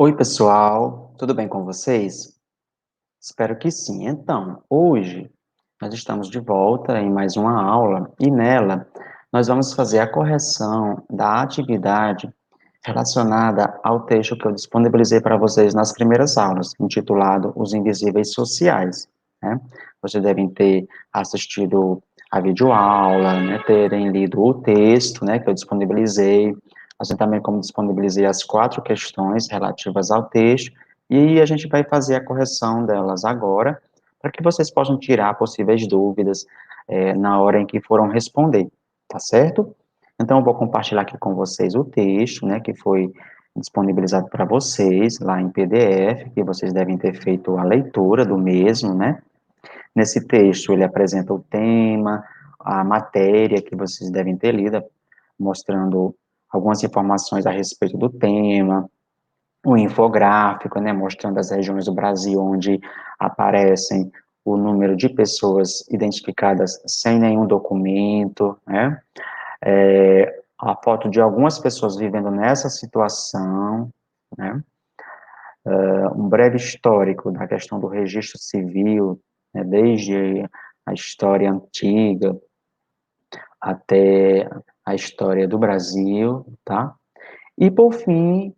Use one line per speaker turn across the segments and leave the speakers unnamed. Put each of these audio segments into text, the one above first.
Oi, pessoal, tudo bem com vocês? Espero que sim. Então, hoje nós estamos de volta em mais uma aula e nela nós vamos fazer a correção da atividade relacionada ao texto que eu disponibilizei para vocês nas primeiras aulas, intitulado Os Invisíveis Sociais, né? Vocês devem ter assistido a videoaula, né, terem lido o texto, né, que eu disponibilizei, assim também como disponibilizei as 4 questões relativas ao texto, e a gente vai fazer a correção delas agora, para que vocês possam tirar possíveis dúvidas na hora em que foram responder, tá certo? Então, eu vou compartilhar aqui com vocês o texto, né, que foi disponibilizado para vocês lá em PDF, que vocês devem ter feito a leitura do mesmo, né? Nesse texto, ele apresenta o tema, a matéria que vocês devem ter lido, mostrando algumas informações a respeito do tema, o infográfico, né, mostrando as regiões do Brasil onde aparecem o número de pessoas identificadas sem nenhum documento, né? A foto de algumas pessoas vivendo nessa situação, né? Um breve histórico da questão do registro civil, né, desde a história antiga até a história do Brasil, tá? E, por fim,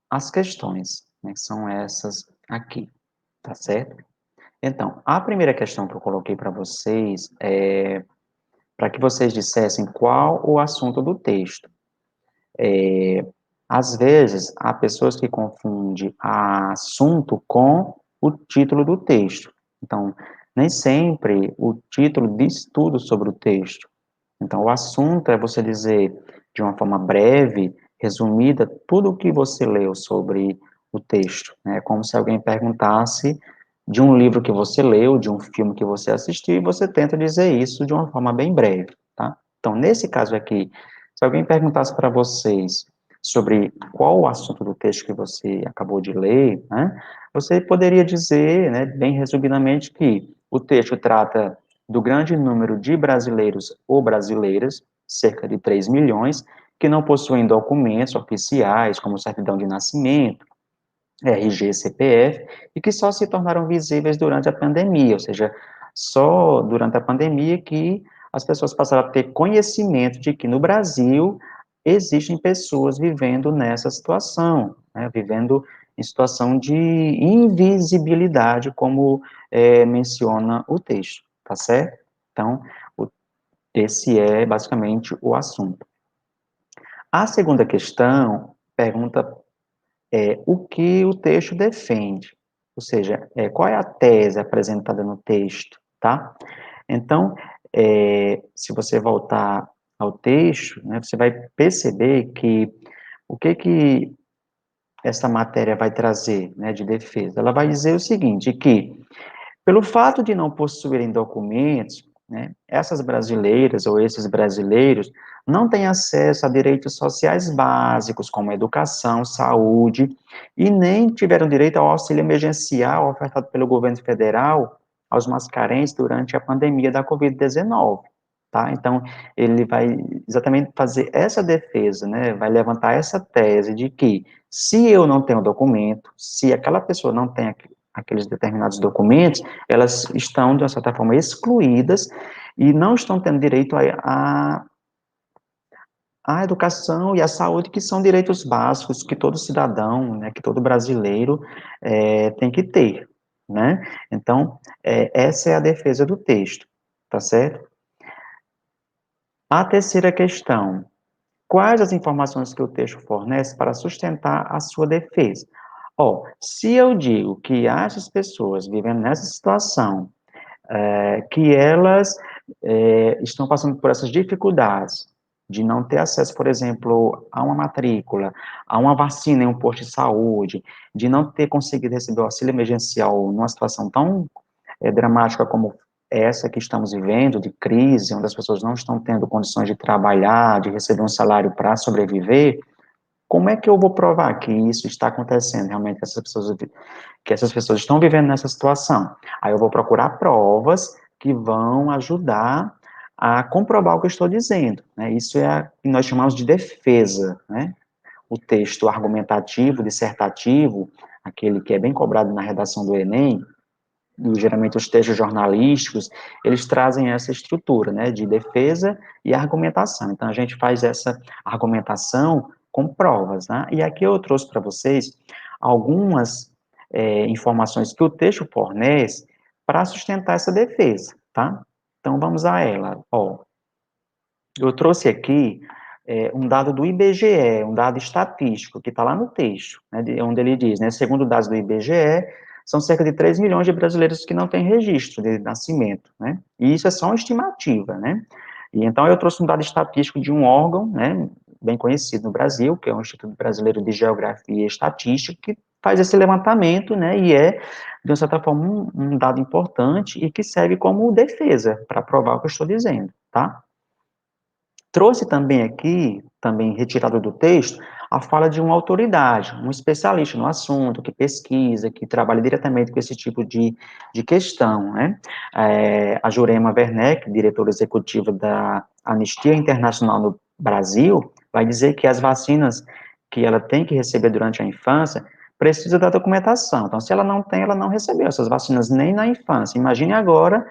as questões, né, que são essas aqui, tá certo? Então, a primeira questão que eu coloquei para vocês é para que vocês dissessem qual o assunto do texto. Às vezes, há pessoas que confundem assunto com o título do texto. Então, nem sempre o título diz tudo sobre o texto. Então, o assunto é você dizer de uma forma breve, resumida, tudo o que você leu sobre o texto. Né? É como se alguém perguntasse de um livro que você leu, de um filme que você assistiu, e você tenta dizer isso de uma forma bem breve. Tá? Então, nesse caso aqui, se alguém perguntasse para vocês sobre qual o assunto do texto que você acabou de ler, né, você poderia dizer, né, bem resumidamente, que o texto trata do grande número de brasileiros ou brasileiras, cerca de 3 milhões, que não possuem documentos oficiais, como certidão de nascimento, RG, CPF, e que só se tornaram visíveis durante a pandemia, ou seja, só durante a pandemia que as pessoas passaram a ter conhecimento de que no Brasil existem pessoas vivendo nessa situação, né, vivendo em situação de invisibilidade, como menciona o texto, tá certo? Então, esse é basicamente o assunto. A segunda questão pergunta o que o texto defende, ou seja, qual é a tese apresentada no texto, tá? Então, se você voltar ao texto, né, você vai perceber que o que essa matéria vai trazer, né, de defesa? Ela vai dizer o seguinte, que pelo fato de não possuírem documentos, né, essas brasileiras ou esses brasileiros não têm acesso a direitos sociais básicos, como educação, saúde, e nem tiveram direito ao auxílio emergencial ofertado pelo governo federal aos mais carentes durante a pandemia da Covid-19. Tá? Então, ele vai exatamente fazer essa defesa, né, vai levantar essa tese de que, se eu não tenho documento, se aquela pessoa não tem aqueles determinados documentos, elas estão, de uma certa forma, excluídas e não estão tendo direito à educação e à saúde, que são direitos básicos que todo cidadão, né, que todo brasileiro tem que ter, né? Então, essa é a defesa do texto, tá certo? A terceira questão: quais as informações que o texto fornece para sustentar a sua defesa? Se eu digo que essas pessoas vivendo nessa situação, que elas estão passando por essas dificuldades de não ter acesso, por exemplo, a uma matrícula, a uma vacina em um posto de saúde, de não ter conseguido receber o auxílio emergencial numa situação tão dramática como essa que estamos vivendo, de crise, onde as pessoas não estão tendo condições de trabalhar, de receber um salário para sobreviver, como é que eu vou provar que isso está acontecendo realmente, que essas pessoas estão vivendo nessa situação? Aí eu vou procurar provas que vão ajudar a comprovar o que eu estou dizendo, né? Isso é o que nós chamamos de defesa, né? o texto argumentativo, dissertativo, aquele que é bem cobrado na redação do Enem, e geralmente os textos jornalísticos, eles trazem essa estrutura, né, de defesa e argumentação. Então, a gente faz essa argumentação com provas, né? E aqui eu trouxe para vocês algumas informações que o texto fornece para sustentar essa defesa, tá? Então, vamos a ela. Ó, eu trouxe aqui um dado do IBGE, um dado estatístico, que está lá no texto, né, onde ele diz, né, segundo dados do IBGE, são cerca de 3 milhões de brasileiros que não têm registro de nascimento, né, e isso é só uma estimativa, né, e então eu trouxe um dado estatístico de um órgão, né, bem conhecido no Brasil, que é o Instituto Brasileiro de Geografia e Estatística, que faz esse levantamento, né, e de uma certa forma, um dado importante e que serve como defesa para provar o que eu estou dizendo, tá? Trouxe também aqui, também retirado do texto, a fala de uma autoridade, um especialista no assunto, que pesquisa, que trabalha diretamente com esse tipo de questão, né? A Jurema Werneck, diretora executiva da Anistia Internacional no Brasil, vai dizer que as vacinas que ela tem que receber durante a infância precisa da documentação. Então, se ela não tem, ela não recebeu essas vacinas nem na infância. Imagine agora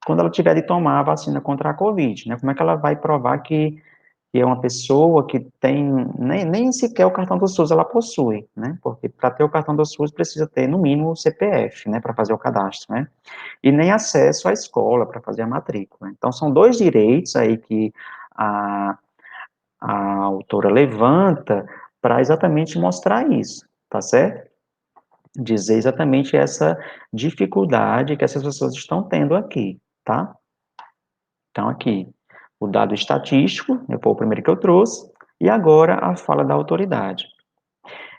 quando ela tiver de tomar a vacina contra a Covid, né? Como é que ela vai provar que é uma pessoa que tem, nem sequer o cartão do SUS ela possui, né? Porque para ter o cartão do SUS precisa ter, no mínimo, o CPF, né? Para fazer o cadastro, né? E nem acesso à escola para fazer a matrícula. Então, são dois direitos aí que a, a autora levanta para exatamente mostrar isso, tá certo? Dizer exatamente essa dificuldade que essas pessoas estão tendo aqui, tá? Então, aqui, o dado estatístico, foi o primeiro que eu trouxe, e agora a fala da autoridade.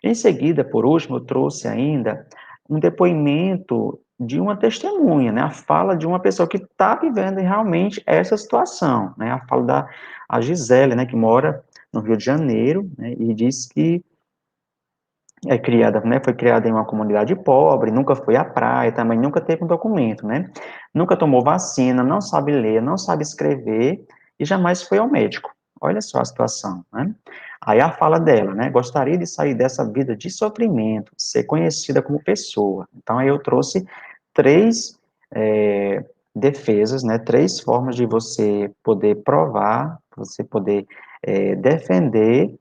Em seguida, por último, eu trouxe ainda um depoimento de uma testemunha, né, a fala de uma pessoa que está vivendo realmente essa situação, né, a fala da a Gisele, né, que mora no Rio de Janeiro, né, e diz que foi criada em uma comunidade pobre, nunca foi à praia, também nunca teve um documento, né? Nunca tomou vacina, não sabe ler, não sabe escrever e jamais foi ao médico. Olha só a situação, né? Aí a fala dela, né? Gostaria de sair dessa vida de sofrimento, ser conhecida como pessoa. Então aí eu trouxe três defesas, né? Três formas de você poder provar, você poder defender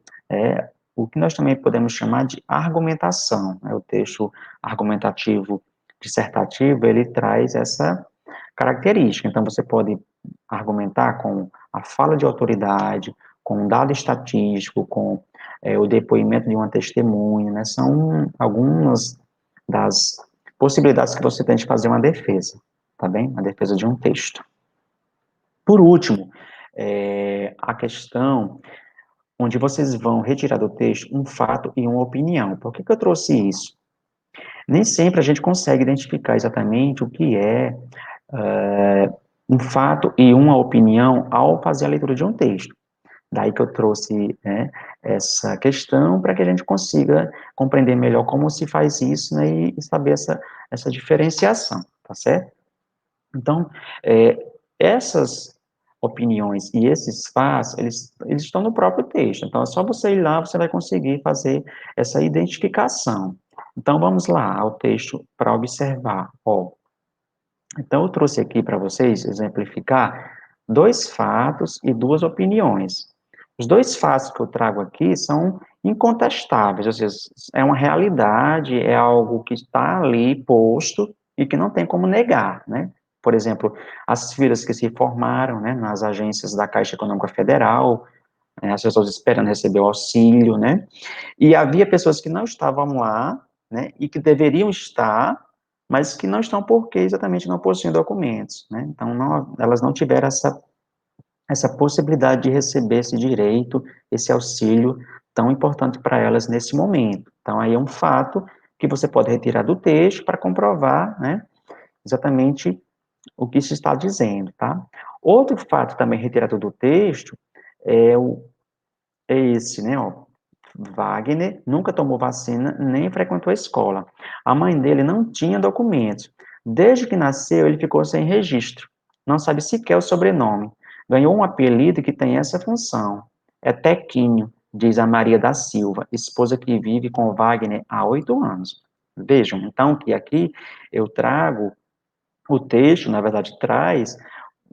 o que nós também podemos chamar de argumentação, né? O texto argumentativo dissertativo, ele traz essa característica. Então, você pode argumentar com a fala de autoridade, com um dado estatístico, com o depoimento de uma testemunha, né? São algumas das possibilidades que você tem de fazer uma defesa, tá bem? Uma defesa de um texto. Por último, a questão onde vocês vão retirar do texto um fato e uma opinião. Por que eu trouxe isso? Nem sempre a gente consegue identificar exatamente o que é um fato e uma opinião ao fazer a leitura de um texto. Daí que eu trouxe, né, essa questão para que a gente consiga compreender melhor como se faz isso, né, e saber essa diferenciação, tá certo? Então, essas opiniões e esses fatos, eles estão no próprio texto. Então, é só você ir lá, você vai conseguir fazer essa identificação. Então, vamos lá ao texto para observar. Ó, então, eu trouxe aqui para vocês exemplificar dois fatos e duas opiniões. Os dois fatos que eu trago aqui são incontestáveis, ou seja, é uma realidade, é algo que está ali posto e que não tem como negar, né? Por exemplo, as filas que se formaram, né, nas agências da Caixa Econômica Federal, as pessoas esperando receber o auxílio, né? E havia pessoas que não estavam lá, né, e que deveriam estar, mas que não estão porque exatamente não possuem documentos, né? Então, elas não tiveram essa possibilidade de receber esse direito, esse auxílio tão importante para elas nesse momento. Então, aí é um fato que você pode retirar do texto para comprovar, né, exatamente o que se está dizendo, tá? Outro fato também retirado do texto é, é esse, né, ó. Wagner nunca tomou vacina nem frequentou a escola. A mãe dele não tinha documentos. Desde que nasceu, ele ficou sem registro. Não sabe sequer o sobrenome. Ganhou um apelido que tem essa função. É Tequinho. diz a Maria da Silva, esposa que vive com Wagner há 8 anos. Vejam, então, que aqui eu trago, o texto, na verdade, traz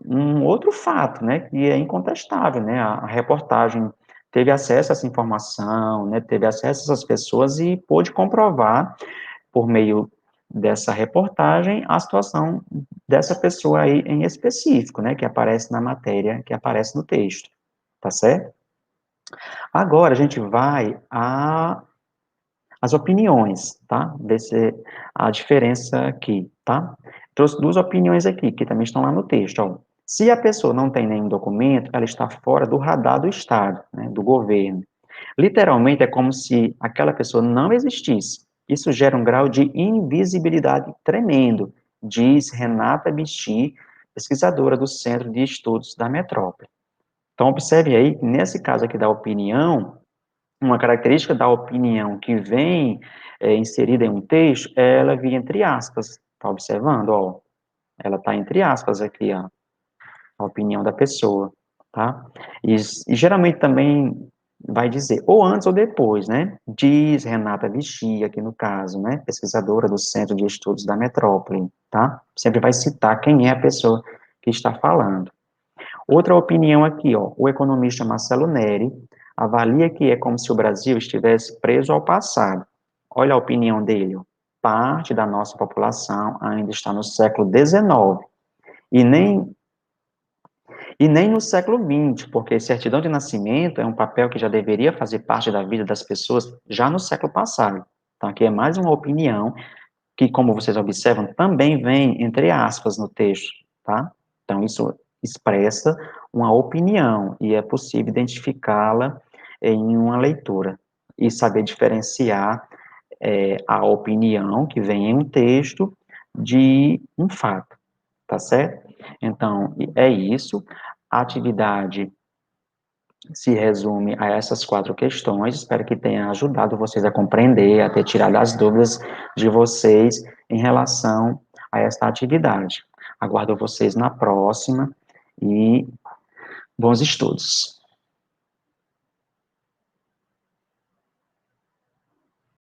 um outro fato, né, que é incontestável, né, a reportagem teve acesso a essa informação, né, teve acesso a essas pessoas e pôde comprovar, por meio dessa reportagem, a situação dessa pessoa aí em específico, né, que aparece na matéria, que aparece no texto, tá certo? Agora a gente vai às opiniões, tá? Ver se a diferença aqui, tá? Trouxe duas opiniões aqui, que também estão lá no texto, ó. Se a pessoa não tem nenhum documento, ela está fora do radar do Estado, né, do governo. Literalmente, é como se aquela pessoa não existisse. Isso gera um grau de invisibilidade tremendo, diz Renata Bichi, pesquisadora do Centro de Estudos da Metrópole. Então, observe aí, que nesse caso aqui da opinião, uma característica da opinião que vem inserida em um texto, ela vem entre aspas, tá observando, ó, ela tá entre aspas aqui, ó, a opinião da pessoa, tá? E geralmente também vai dizer, ou antes ou depois, né? Diz Renata Vichy, aqui no caso, né? Pesquisadora do Centro de Estudos da Metrópole, tá? Sempre vai citar quem é a pessoa que está falando. Outra opinião aqui, ó, o economista Marcelo Neri avalia que é como se o Brasil estivesse preso ao passado. Olha a opinião dele, ó. Parte da nossa população ainda está no século XIX e nem no século XX, porque certidão de nascimento é um papel que já deveria fazer parte da vida das pessoas já no século passado. Então, aqui é mais uma opinião que, como vocês observam, também vem entre aspas no texto, tá? Então, isso expressa uma opinião e é possível identificá-la em uma leitura e saber diferenciar a opinião que vem em um texto de um fato, tá certo? Então, é isso. A atividade se resume a essas 4 questões. Espero que tenha ajudado vocês a compreender, a ter tirado as dúvidas de vocês em relação a esta atividade. Aguardo vocês na próxima e bons estudos.